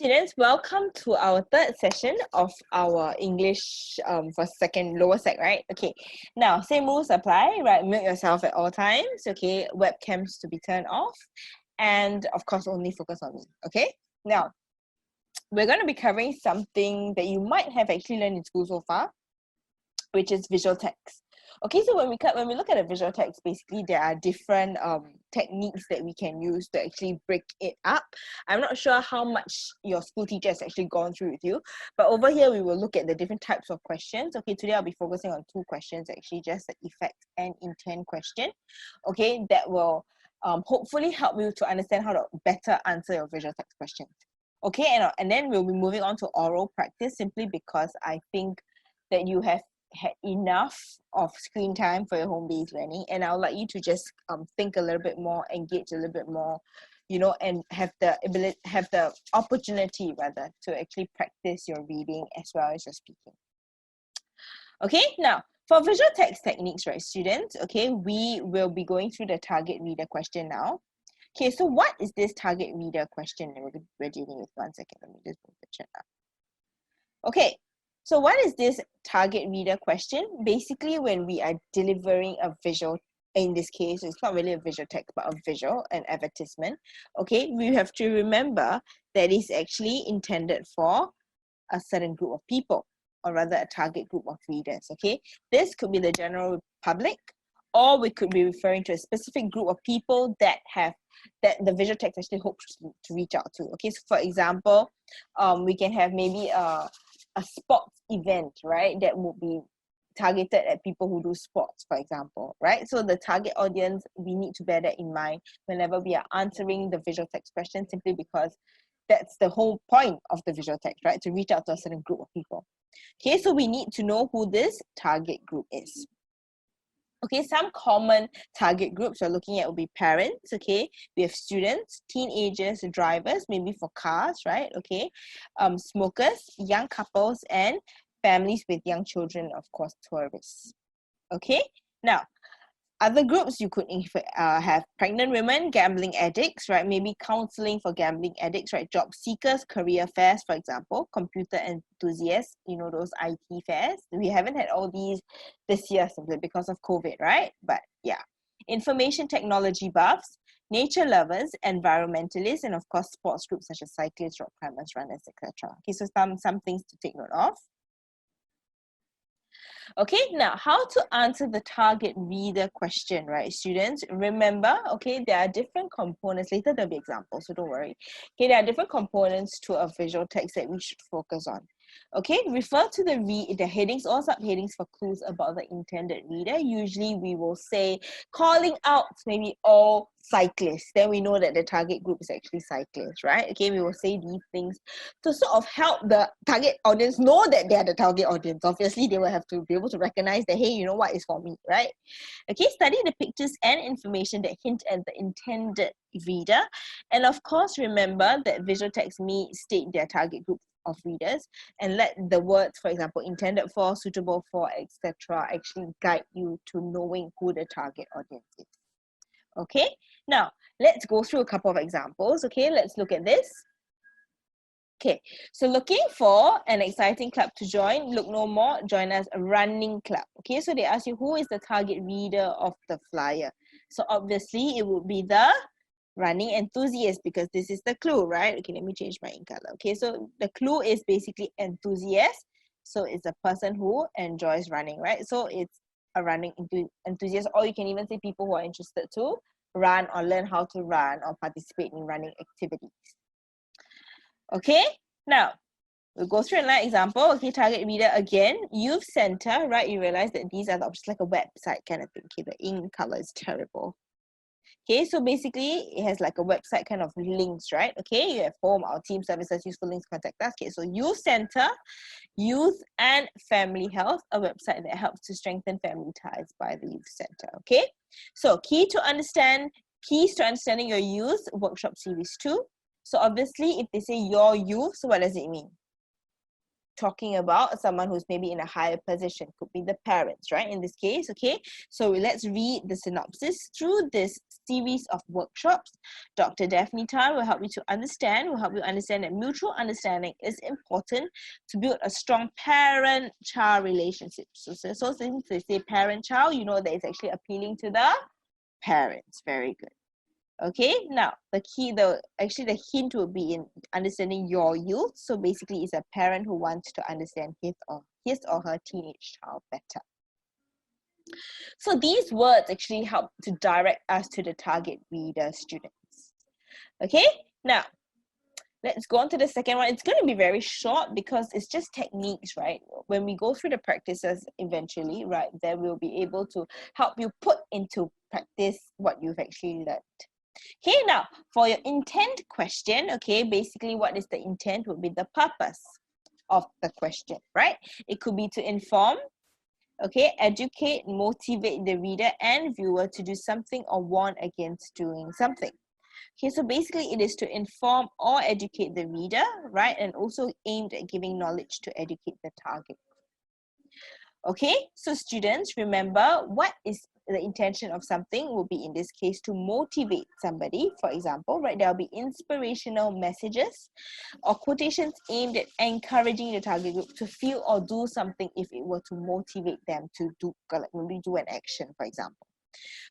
students, welcome to our third session of our English for second lower sec, right? Okay, now same rules apply, right? Mute yourself at all times, okay? Webcams to be turned off, and of course only focus on me, okay? Now, we're going to be covering something that you might have actually learned in school so far, which is visual text. Okay, so when we look at a visual text, basically there are different techniques that we can use to actually break it up. I'm not sure how much your school teacher has actually gone through with you, but over here we will look at the different types of questions. Okay, today I'll be focusing on two questions, actually just the effect and intent question. Okay, that will hopefully help you to understand how to better answer your visual text questions. Okay, and then we'll be moving on to oral practice simply because I think that you have had enough of screen time for your home-based learning, and I would like you to just think a little bit more, engage a little bit more, you know, and have the opportunity rather to actually practice your reading as well as your speaking. Okay, now for visual text techniques, right, students, okay, we will be going through the target reader question now. Okay, so what is this target reader question that we're dealing with? One second, let me just move the chat up. Okay, so what is this target reader question? Basically, when we are delivering a visual, in this case, it's not really a visual text, but a visual, an advertisement, okay, we have to remember that it's actually intended for a certain group of people, or rather a target group of readers, okay? This could be the general public, or we could be referring to a specific group of people that the visual text actually hopes to reach out to. Okay, so for example, we can have maybe a sports event, right, that would be targeted at people who do sports, for example, right? So the target audience, we need to bear that in mind whenever we are answering the visual text question, simply because that's the whole point of the visual text, right? To reach out to a certain group of people. Okay, so we need to know who this target group is. Okay, some common target groups we're looking at will be parents, okay? We have students, teenagers, drivers, maybe for cars, right? Okay, smokers, young couples, and families with young children, of course, tourists. Okay, now, other groups you could have pregnant women, gambling addicts, right? Maybe counseling for gambling addicts, right? Job seekers, career fairs, for example, computer enthusiasts, you know, those IT fairs. We haven't had all these this year simply because of COVID, right? But yeah, information technology buffs, nature lovers, environmentalists, and of course, sports groups such as cyclists, rock climbers, runners, etc. Okay, so some things to take note of. Okay, now how to answer the target reader question, right, students? Remember, okay, there are different components. Later there'll be examples, so don't worry. Okay, there are different components to a visual text that we should focus on. Okay, refer to the headings or subheadings for clues about the intended reader. Usually we will say calling out maybe all cyclists. Then we know that the target group is actually cyclists, right? Okay, we will say these things to sort of help the target audience know that they are the target audience. Obviously, they will have to be able to recognize that, hey, you know what is for me, right? Okay, study the pictures and information that hint at the intended reader. And of course, remember that visual text may state their target group of readers, and let the words, for example, intended for, suitable for, etc., actually guide you to knowing who the target audience is. Okay, now let's go through a couple of examples. Okay, let's look at this. Okay, so looking for an exciting club to join, look no more, join us, a running club. Okay, so they ask you who is the target reader of the flyer. So obviously it would be the running enthusiast, because this is the clue, right? Okay, let me change my ink color. Okay, so the clue is basically enthusiast. So it's a person who enjoys running, right? So it's a running enthusiast, or you can even say people who are interested to run or learn how to run or participate in running activities. Okay, now we'll go through another example. Okay, target reader again, youth center, right? You realize that these are the options, like a website kind of thing. Okay, the ink color is terrible. Okay, so basically it has like a website kind of links, right? Okay, you have home, our team services, useful links, contact us. Okay, so youth center, youth and family health, a website that helps to strengthen family ties by the youth center. Okay, so keys to understanding your youth, workshop series 2. So obviously if they say your youth, so what does it mean? talking about someone who's maybe in a higher position, could be the parents, right? In this case, okay? So let's read the synopsis. Through this series of workshops, Dr. Daphne Tan will help you understand that mutual understanding is important to build a strong parent-child relationship. So since they say parent-child, you know that it's actually appealing to the parents. Very good. Okay, now the hint will be in understanding your youth. So basically, it's a parent who wants to understand his or her teenage child better. So these words actually help to direct us to the target reader, students. Okay, now let's go on to the second one. It's going to be very short because it's just techniques, right? When we go through the practices eventually, right, then we'll be able to help you put into practice what you've actually learned. Okay, now for your intent question, okay, basically what is the intent would be the purpose of the question, right? It could be to inform, okay, educate, motivate the reader and viewer to do something or warn against doing something. Okay, so basically it is to inform or educate the reader, right? And also aimed at giving knowledge to educate the target. Okay, so students, remember what is the intention of something will be in this case to motivate somebody, for example, right? There'll be inspirational messages or quotations aimed at encouraging the target group to feel or do something if it were to motivate them to do, like maybe do an action, for example.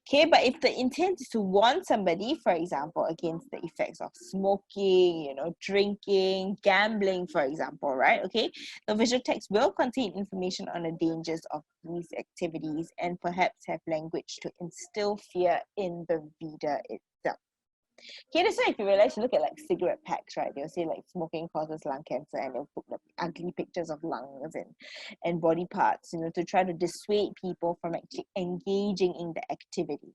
Okay, but if the intent is to warn somebody, for example, against the effects of smoking, you know, drinking, gambling, for example, right? Okay, the visual text will contain information on the dangers of these activities and perhaps have language to instill fear in the reader itself. Okay, that's why if you realize, you look at like cigarette packs, right? They'll say like smoking causes lung cancer, and they'll put like ugly pictures of lungs and body parts, you know, to try to dissuade people from actually engaging in the activity.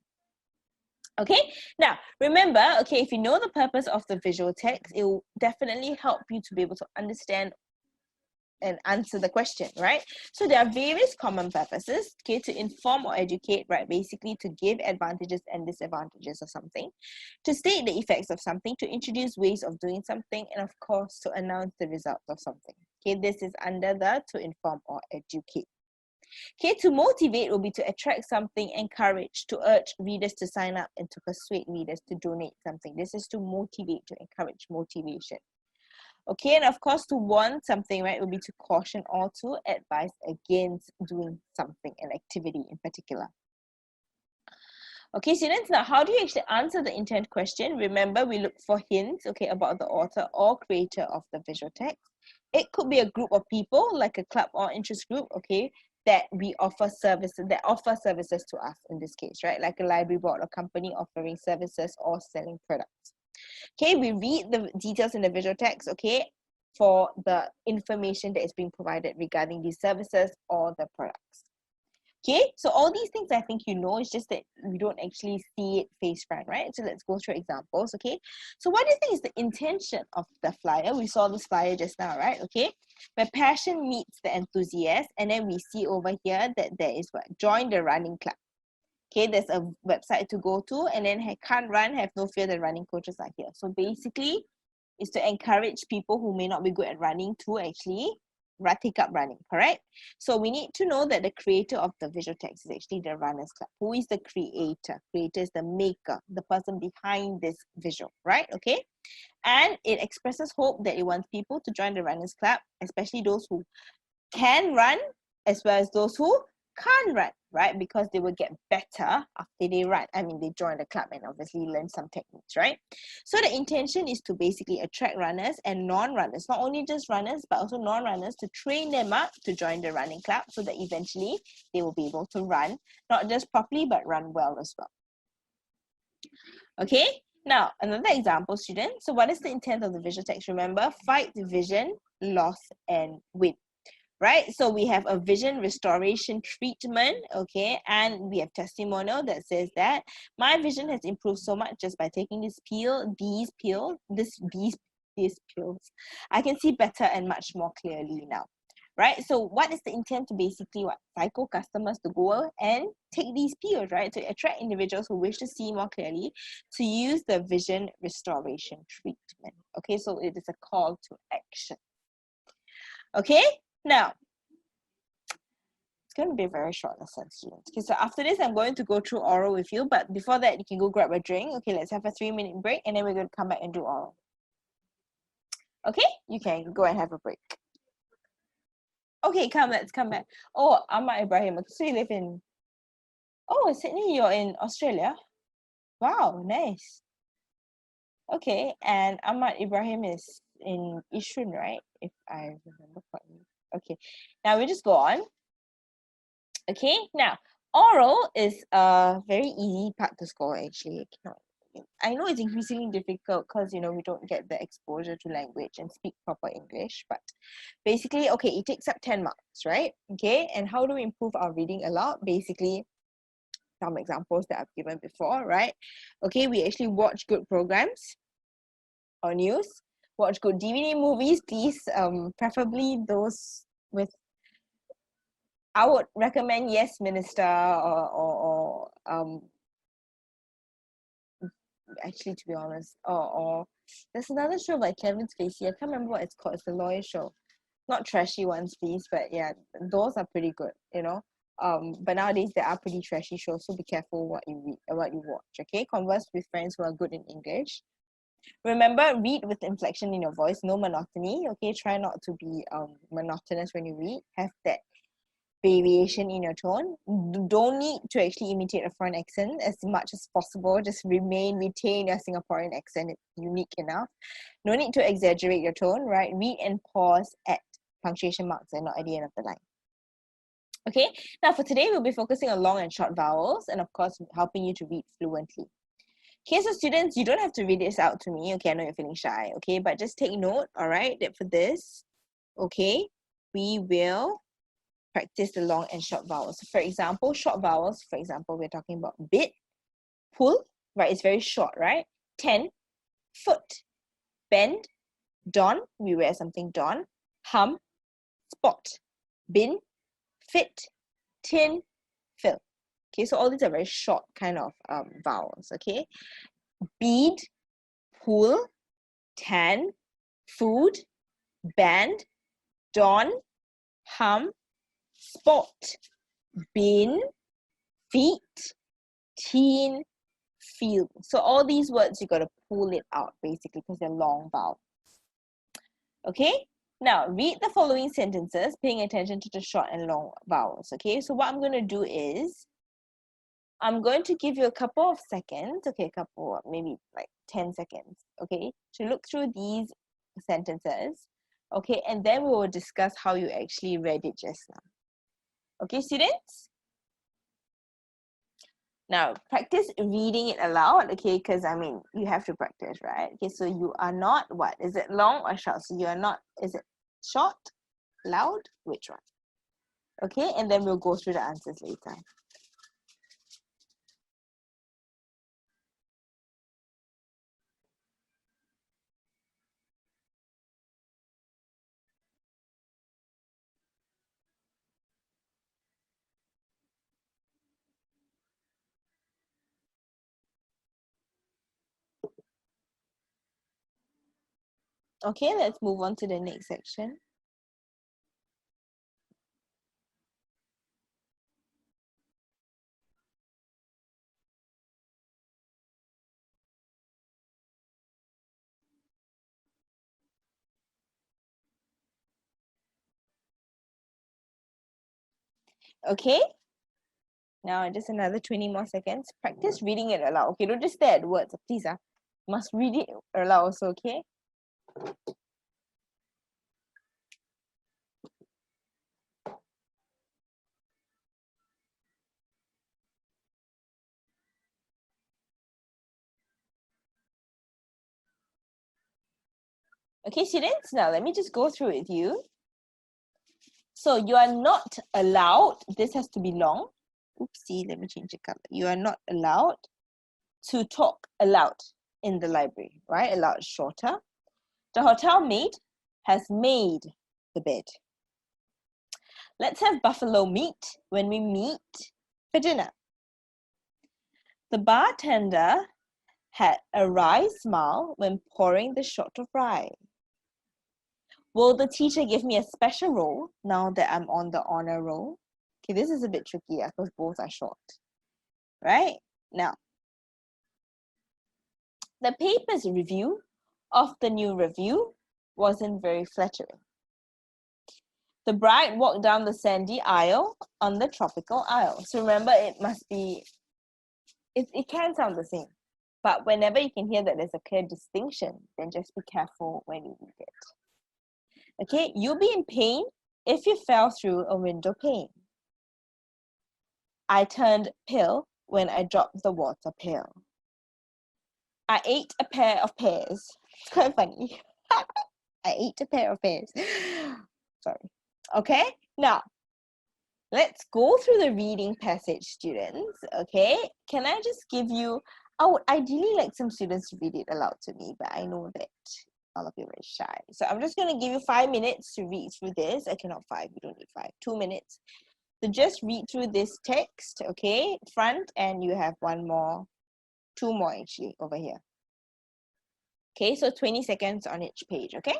Okay, now remember, okay, if you know the purpose of the visual text, it will definitely help you to be able to understand and answer the question, right? So there are various common purposes, okay, to inform or educate, right? Basically to give advantages and disadvantages of something, to state the effects of something, to introduce ways of doing something, and of course to announce the results of something. Okay, this is under the to inform or educate. Okay, to motivate will be to attract something, encourage, to urge readers to sign up, and to persuade readers to donate something. This is to motivate, to encourage motivation. Okay, and of course, to warn something, right, would be to caution or to advise against doing something, an activity in particular. Okay, students, now how do you actually answer the intent question? Remember, we look for hints, okay, about the author or creator of the visual text. It could be a group of people, like a club or interest group, okay, that offer services to us in this case, right? Like a library board or company offering services or selling products. Okay, we read the details in the visual text, okay, for the information that is being provided regarding these services or the products. Okay, so all these things I think you know, it's just that we don't actually see it face front, right? So let's go through examples, okay? So what do you think is the intention of the flyer? We saw this flyer just now, right? Okay, where passion meets the enthusiast, and then we see over here that there is what? Join the running club. Okay, there's a website to go to, and then can't run, have no fear, the running coaches are here. So basically, is to encourage people who may not be good at running to actually take up running, correct? So we need to know that the creator of the visual text is actually the Runners Club. Who is the creator? Creator is the maker, the person behind this visual, right? Okay, and it expresses hope that it wants people to join the Runners Club, especially those who can run as well as those who can't run, right? Because they will get better after they run. I mean, they join the club and obviously learn some techniques, right? So the intention is to basically attract runners and non-runners, not only just runners, but also non-runners, to train them up to join the running club so that eventually they will be able to run, not just properly, but run well as well. Okay, now another example, students. So what is the intent of the visual text? Remember, fight vision, loss, and win. Right, so we have a vision restoration treatment, okay, and we have testimonial that says that my vision has improved so much just by taking these pills. I can see better and much more clearly now. Right, so what is the intent to basically psycho customers to go and take these pills, right, to attract individuals who wish to see more clearly to use the vision restoration treatment. Okay, so it is a call to action. Okay, Now, it's going to be a very short lesson, students. Okay, so after this, I'm going to go through oral with you, but before that, you can go grab a drink. Okay, let's have a 3-minute break, and then we're going to come back and do oral. Okay, you can go and have a break. Okay, let's come back. Oh, Ahmad Ibrahim. So you live in... Oh, Sydney, you're in Australia? Wow, nice. Okay, and Ahmad Ibrahim is in Yishun, right? If I remember correctly. Okay, now we just go on. Okay, now oral is a very easy part to score actually. I know it's increasingly difficult because we don't get the exposure to language and speak proper English, but basically, okay, it takes up 10 marks, right? Okay, and how do we improve our reading aloud? Basically, some examples that I've given before, right? Okay, we actually watch good programs or news, watch good DVD movies, please, preferably those with... I would recommend Yes Minister or actually, to be honest, or there's another show by Kevin Spacey. I can't remember what it's called. It's a lawyer show. Not trashy ones, please, but yeah, those are pretty good, but nowadays there are pretty trashy shows, so be careful what you read what you watch. Okay, converse with friends who are good in English. Remember, read with inflection in your voice, no monotony. Okay, try not to be monotonous when you read. Have that variation in your tone. Don't need to actually imitate a foreign accent as much as possible. Just retain your Singaporean accent. It's unique enough. No need to exaggerate your tone, right? Read and pause at punctuation marks and not at the end of the line. Okay, now for today, we'll be focusing on long and short vowels and of course, helping you to read fluently. Okay, so students, you don't have to read this out to me. Okay, I know you're feeling shy, okay, but just take note, all right, that for this, okay, we will practice the long and short vowels. For example, short vowels, for example, we're talking about bit, pull, right? It's very short, right? 10, foot, bend, don, we wear something don, hum, spot, bin, fit, tin, fill. Okay, so all these are very short kind of vowels, okay? Bead, pull, tan, food, band, don, hum, spot, bin, feet, teen, feel. So all these words, you got to pull it out basically because they're long vowels. Okay, now read the following sentences, paying attention to the short and long vowels. Okay, so what I'm going to do is I'm going to give you a couple of seconds, okay, maybe like 10 seconds, okay, to look through these sentences, okay, and then we will discuss how you actually read it just now. Okay, students? Now, practice reading it aloud, okay, because you have to practice, right? Okay, so you are not what? Is it long or short? So you are not, is it short, loud? Which one? Okay, and then we'll go through the answers later. Okay, let's move on to the next section. Okay, now just another 20 more seconds. Practice reading it aloud. Okay, don't just stare at words, please. Must read it aloud also, okay? Okay, students, now let me just go through it with you. So you are not allowed, this has to be long. Oopsie, let me change the color. You are not allowed to talk aloud in the library, right? Aloud is shorter. The hotel maid has made the bed. Let's have buffalo meat when we meet for dinner. The bartender had a wry smile when pouring the shot of rye. Will the teacher give me a special role now that I'm on the honor roll? Okay, this is a bit tricky because both are short. Right? Now, the paper's review of the new review wasn't very flattering. The bride walked down the sandy aisle on the tropical isle. So remember, it must be, it can sound the same. But whenever you can hear that there's a clear distinction, then just be careful when you read it. Okay, you'll be in pain if you fell through a window pane. I turned pale when I dropped the water pail. I ate a pair of pears. It's quite funny. I ate a pair of pears. Sorry. Okay, now let's go through the reading passage, students. Okay, can I just give you, I would ideally like some students to read it aloud to me, but I know that all of you are very shy. So I'm just going to give you 5 minutes to read through this. I cannot 5, you don't need 5, 2 minutes. So just read through this text, okay, front, and you have 2 more actually over here. Okay, so 20 seconds on each page, okay?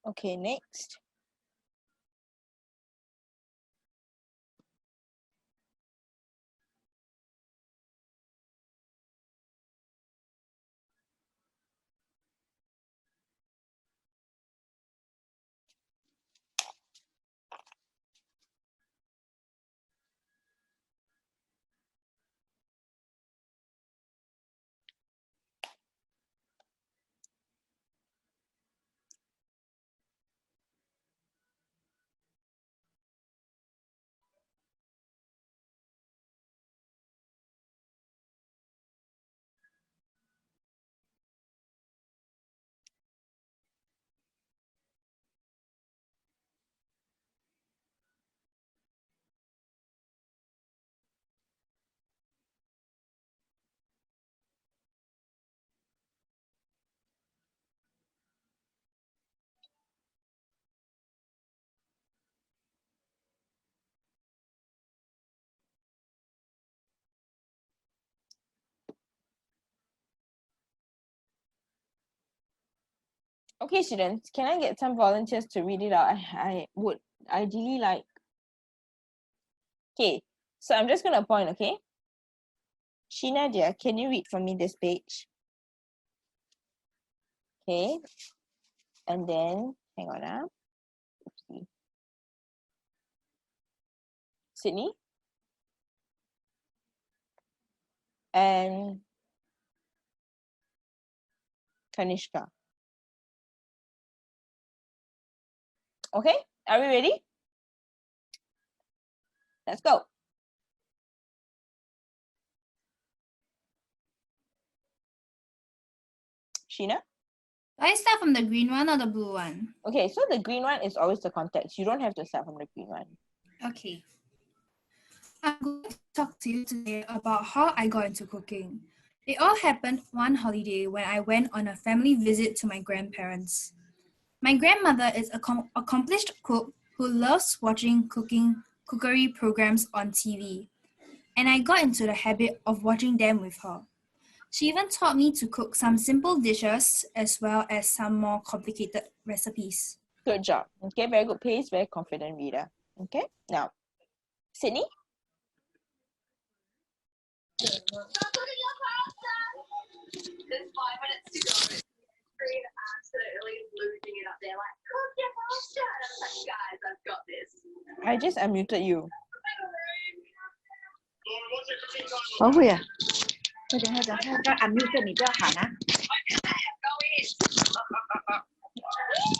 Okay, next. Okay, students, can I get some volunteers to read it out? I would ideally like. Okay, so I'm just going to appoint, okay? Sheena, dear, can you read for me this page? Okay, and then, hang on. Oopsie. Sydney? And Kanishka. Okay, are we ready? Let's go. Sheena? Do I start from the green one or the blue one? Okay, so the green one is always the context. You don't have to start from the green one. Okay. I'm going to talk to you today about how I got into cooking. It all happened one holiday when I went on a family visit to my grandparents. My grandmother is an accomplished cook who loves watching cookery programs on TV, and I got into the habit of watching them with her. She even taught me to cook some simple dishes as well as some more complicated recipes. Good job. Okay, very good pace, very confident reader. Okay, now, Sydney? There's 5 minutes to go. Screen absolutely losing it up there, like, cook your pasta. And I was like, guys, I've got this. I just unmuted you. 我会啊，快点快点，他unmute 你不要喊啊。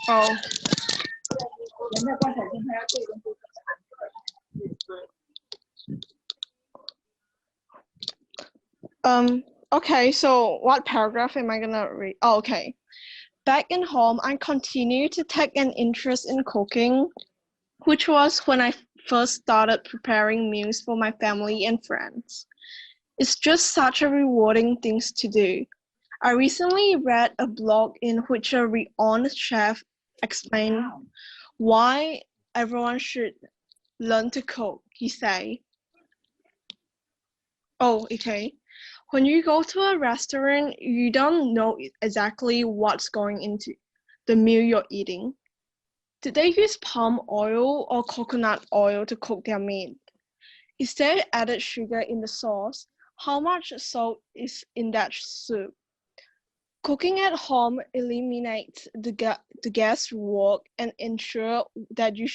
Oh. Okay, so what paragraph am I gonna read? Oh, okay. Back in home, I continued to take an interest in cooking, which was when I first started preparing meals for my family and friends. It's just such a rewarding thing to do. I recently read a blog in which a renowned chef explained why everyone should learn to cook, he said. Oh, okay. When you go to a restaurant, you don't know exactly what's going into the meal you're eating. Did they use palm oil or coconut oil to cook their meat? Is there added sugar in the sauce? How much salt is in that soup? Cooking at home eliminates the guesswork and ensure that you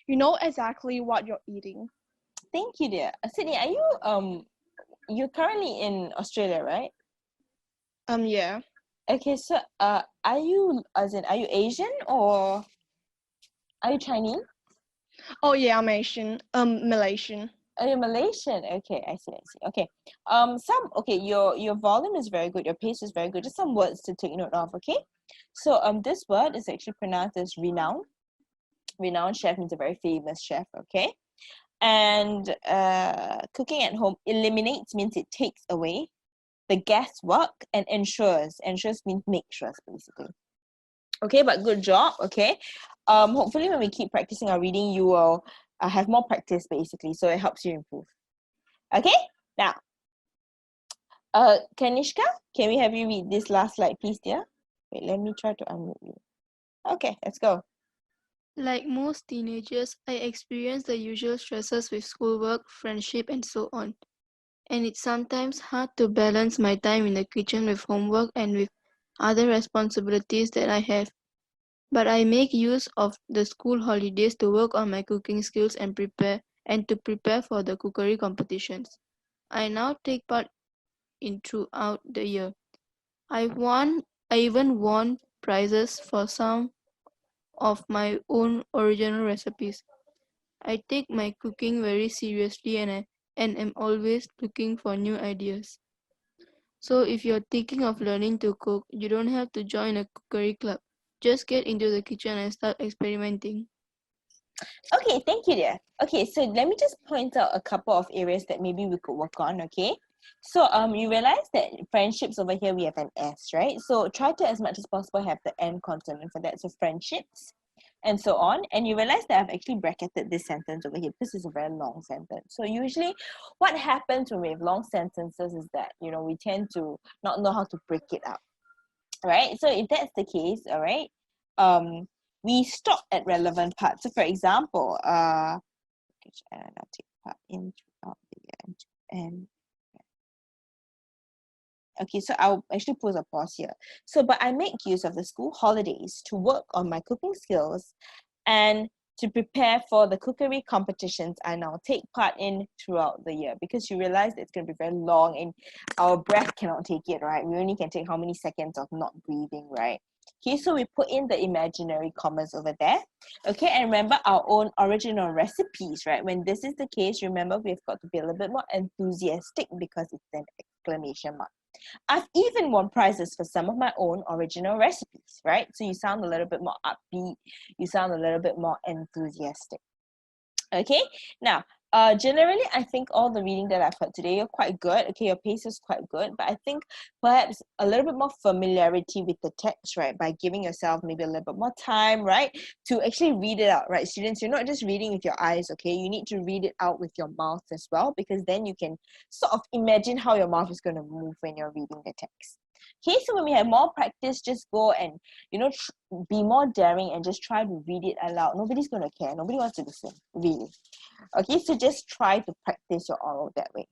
know exactly what you're eating. Thank you, dear. Sydney, are you you're currently in Australia, right? Yeah. Okay, so are you Asian or are you Chinese? Oh yeah, I'm Asian. Malaysian. Oh, you're Malaysian. Okay, I see. Okay. Your volume is very good, your pace is very good. Just some words to take note of, okay? So this word is actually pronounced as renowned. Renowned chef means a very famous chef, okay? And cooking at home eliminates means it takes away the guesswork, and ensures means make sure basically. Okay, but good job. Okay, hopefully when we keep practicing our reading, you will have more practice basically, so it helps you improve. Okay, now Kanishka, can we have you read this last slide please, dear? Wait, let me try to unmute you. Okay, let's go. Like most teenagers, I experience the usual stresses with schoolwork, friendship, and so on. And it's sometimes hard to balance my time in the kitchen with homework and with other responsibilities that I have. But I make use of the school holidays to work on my cooking skills and to prepare for the cookery competitions. I now take part in throughout the year. I even won prizes for some of my own original recipes. I take my cooking very seriously and am always looking for new ideas. So if you're thinking of learning to cook, you don't have to join a cookery club. Just get into the kitchen and start experimenting. Okay, thank you, dear. Okay, so let me just point out a couple of areas that maybe we could work on, okay? So you realize that friendships over here we have an S, right? So try to as much as possible have the N consonant for that. So friendships and so on. And you realize that I've actually bracketed this sentence over here. This is a very long sentence. So usually what happens when we have long sentences is that, you know, we tend to not know how to break it up. Right? So if that's the case, all right, we stop at relevant parts. So for example, and I'll take part in throughout the year and okay, so I'll actually put a pause here. So, but I make use of the school holidays to work on my cooking skills and to prepare for the cookery competitions I now take part in throughout the year, because you realize that it's going to be very long and our breath cannot take it, right? We only can take how many seconds of not breathing, right? Okay, so we put in the imaginary commas over there. Okay, and remember our own original recipes, right? When this is the case, remember we've got to be a little bit more enthusiastic because it's an exclamation mark. I've even won prizes for some of my own original recipes, right? So you sound a little bit more upbeat, you sound a little bit more enthusiastic. Okay, now, generally, I think all the reading that I've heard today are quite good. Okay, your pace is quite good, but I think perhaps a little bit more familiarity with the text, right? By giving yourself maybe a little bit more time, right? To actually read it out, right? Students, you're not just reading with your eyes, okay? You need to read it out with your mouth as well, because then you can sort of imagine how your mouth is going to move when you're reading the text. Okay, so when we have more practice, just go and, you know, be more daring and just try to read it aloud. Nobody's going to care. Nobody wants to listen, really. Okay, so just try to practice your oral that way.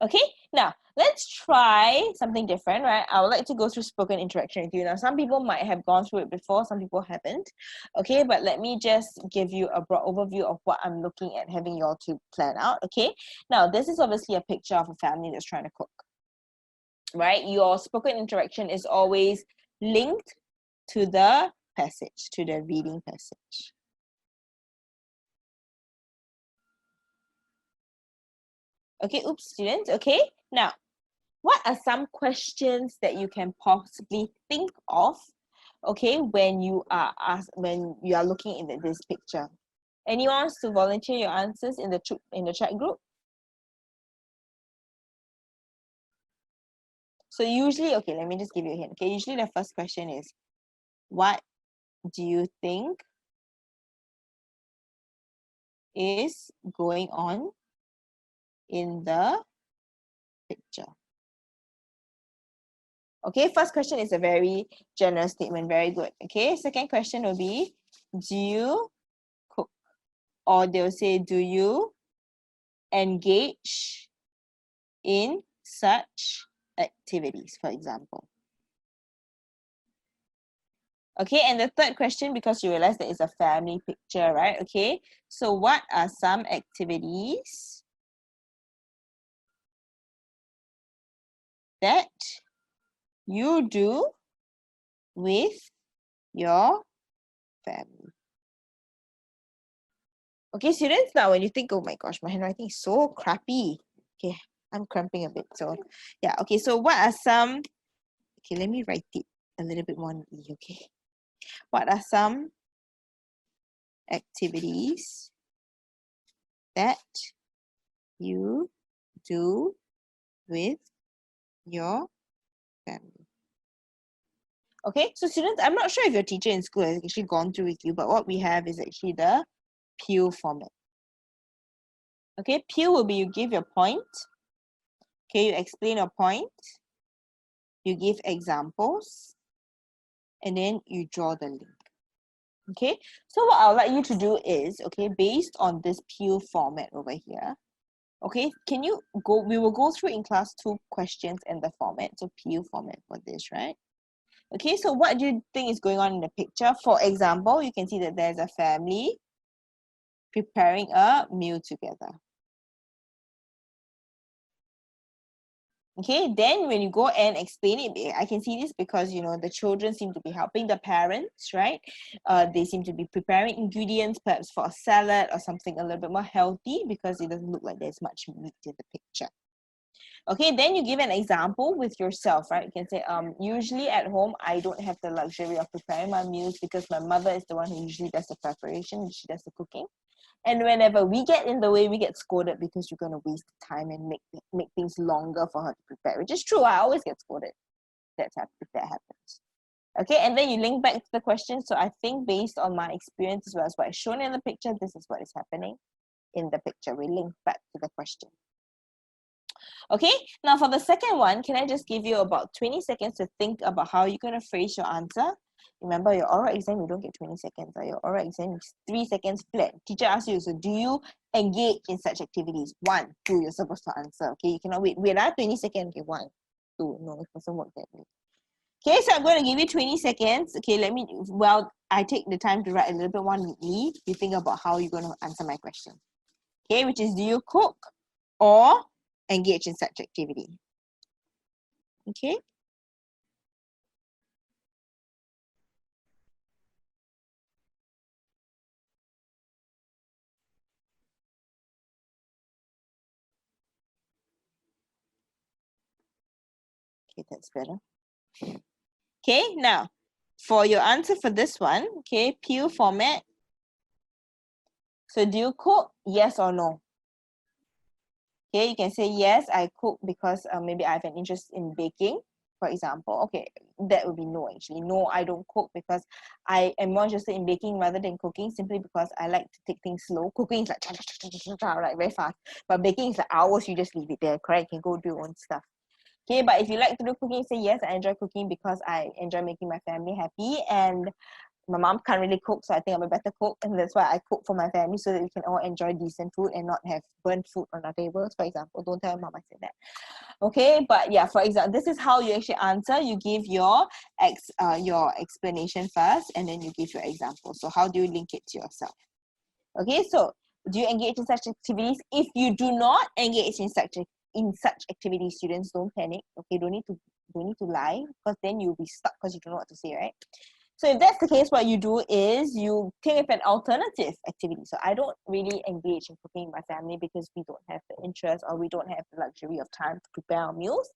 Okay, now let's try something different, right? I would like to go through spoken interaction with you. Now, some people might have gone through it before, some people haven't. Okay, but let me just give you a broad overview of what I'm looking at having you all to plan out. Okay, now this is obviously a picture of a family that's trying to cook, right? Your spoken interaction is always linked to the passage, to the reading passage. Okay, oops, students. Okay, now, what are some questions that you can possibly think of, okay, when you are looking in this picture? Anyone wants to volunteer your answers in the chat group? So usually, okay, let me just give you a hint. Okay, usually the first question is, what do you think is going on in the picture? Okay, first question is a very general statement, very good. Okay, second question will be, do you cook? Or they'll say, do you engage in such activities, for example? Okay, and the third question, because you realize that it's a family picture, right? Okay, so what are some activities that you do with your family? Okay, students, now when you think, oh my gosh, my handwriting is so crappy. Okay, I'm cramping a bit. So, yeah, okay, so what are some, okay, let me write it a little bit more neatly, okay? What are some activities that you do with your family? Okay, so students, I'm not sure if your teacher in school has actually gone through with you, but what we have is actually the PEW format. Okay, PEW will be you give your point, okay, you explain your point, you give examples, and then you draw the link. Okay, so what I'd like you to do is, okay, based on this PEW format over here, okay, can you go, we will go through in class 2 questions and the format, so PEW format for this, right? Okay, so what do you think is going on in the picture? For example, you can see that there's a family preparing a meal together. Okay, then when you go and explain it, I can see this because, you know, the children seem to be helping the parents, right? They seem to be preparing ingredients, perhaps for a salad or something a little bit more healthy because it doesn't look like there's much meat in the picture. Okay, then you give an example with yourself, right? You can say, usually at home, I don't have the luxury of preparing my meals because my mother is the one who usually does the preparation, she does the cooking. And whenever we get in the way, we get scolded because you're going to waste time and make things longer for her to prepare, which is true. I always get scolded if that happens. Okay, and then you link back to the question. So I think based on my experience as well as what is shown in the picture, this is what is happening in the picture. We link back to the question. Okay, now for the second one, can I just give you about 20 seconds to think about how you're going to phrase your answer? Remember, your oral exam, you don't get 20 seconds. Your oral exam is 3 seconds flat. Teacher asks you, so do you engage in such activities? 1, 2, you're supposed to answer. Okay, you cannot wait. 20 seconds. Okay, 1, 2. No, it doesn't work that way. Okay, so I'm going to give you 20 seconds. Okay, I take the time to write a little bit more neatly. You think about how you're going to answer my question. Okay, which is, do you cook or engage in such activity? Okay. Okay, that's better. Okay, now for your answer for this one, okay, PEW format. So do you cook? Yes or no? Okay, you can say yes, I cook because maybe I have an interest in baking, for example. Okay, that would be no actually. No, I don't cook because I am more interested in baking rather than cooking, simply because I like to take things slow. Cooking is like very fast, but baking is like hours, you just leave it there, correct? You can go do your own stuff. Okay, but if you like to do cooking, say yes, I enjoy cooking because I enjoy making my family happy, and my mom can't really cook, so I think I'm a better cook, and that's why I cook for my family so that we can all enjoy decent food and not have burnt food on our tables, for example. Don't tell mom I said that. Okay, but yeah, for example, this is how you actually answer. You give your explanation first, and then you give your example. So how do you link it to yourself? Okay, so do you engage in such activities? If you do not engage in such activities, students, don't panic. Okay, don't need to lie, because then you'll be stuck because you don't know what to say, right? So if that's the case, what you do is you think of an alternative activity. So I don't really engage in cooking with my family because we don't have the interest or we don't have the luxury of time to prepare our meals.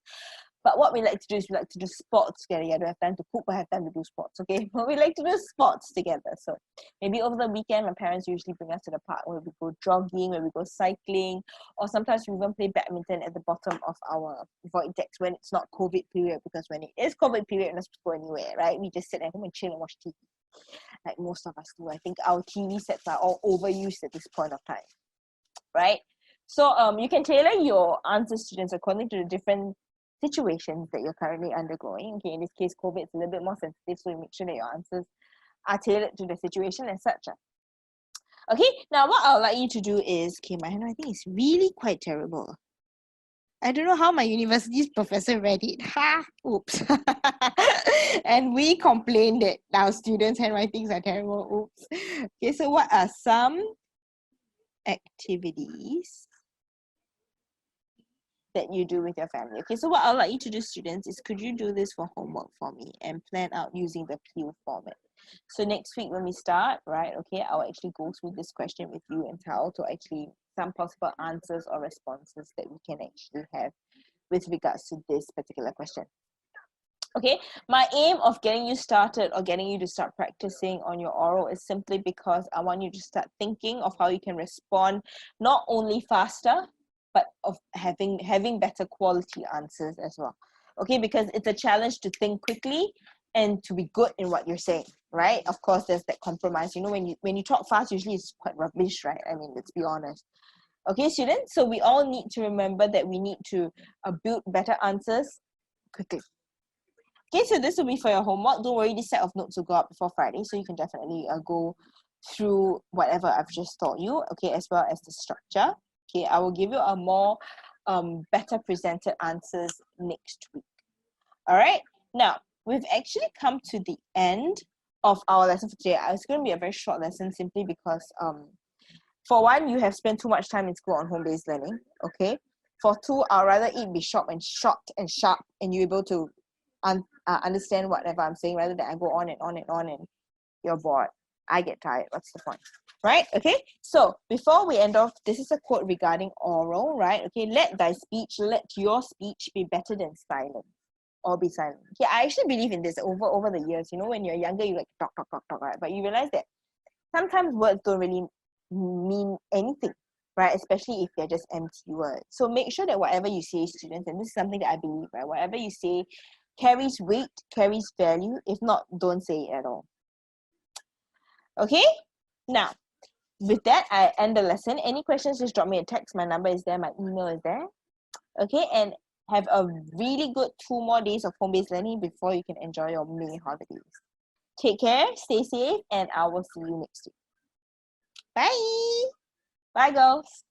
But what we like to do is we like to do sports together. Yeah, I don't have time to cook, but I have time to do sports, okay? But we like to do sports together. So maybe over the weekend, my parents usually bring us to the park where we go jogging, where we go cycling, or sometimes we even play badminton at the bottom of our void decks when it's not COVID period, because when it is COVID period, we're not supposed to go anywhere, right? We just sit at home and chill and watch TV, like most of us do. I think our TV sets are all overused at this point of time, right? So you can tailor your answers, students, according to the different situations that you're currently undergoing. Okay, in this case, COVID is a little bit more sensitive, so you make sure that your answers are tailored to the situation and such. Okay, now what I would like you to do is, okay, my handwriting is really quite terrible. I don't know how my university's professor read it. Ha! Oops. And we complained that our students' handwritings are terrible. Oops. Okay, so what are some activities that you do with your family? Okay, so what I'd like you to do, students, is could you do this for homework for me and plan out using the PEAL format? So next week when we start, right, okay, I'll actually go through this question with you and Tao to actually some possible answers or responses that we can actually have with regards to this particular question. Okay, my aim of getting you started or getting you to start practicing on your oral is simply because I want you to start thinking of how you can respond not only faster, but of having better quality answers as well. Okay, because it's a challenge to think quickly and to be good in what you're saying, right? Of course, there's that compromise. You know, when you talk fast, usually it's quite rubbish, right? I mean, let's be honest. Okay, students, so we all need to remember that we need to build better answers quickly. Okay, so this will be for your homework. Don't worry, this set of notes will go up before Friday, so you can definitely go through whatever I've just taught you, okay, as well as the structure. Okay, I will give you a more better presented answers next week. All right, now we've actually come to the end of our lesson for today. It's going to be a very short lesson simply because for one, you have spent too much time in school on home-based learning, okay? For two, I'd rather it be short and sharp and you're able to understand whatever I'm saying rather than I go on and on and on and you're bored. I get tired. What's the point? Right? Okay. So before we end off, this is a quote regarding oral, right? Okay. Let your speech be better than silence or be silent. Yeah, I actually believe in this over the years. You know, when you're younger, you like talk, right? But you realize that sometimes words don't really mean anything, right? Especially if they're just empty words. So make sure that whatever you say, students, and this is something that I believe, right? Whatever you say carries weight, carries value. If not, don't say it at all. Okay? Now, with that, I end the lesson. Any questions, just drop me a text. My number is there. My email is there. Okay? And have a really good 2 more days of home-based learning before you can enjoy your May holidays. Take care, stay safe, and I will see you next week. Bye! Bye, girls!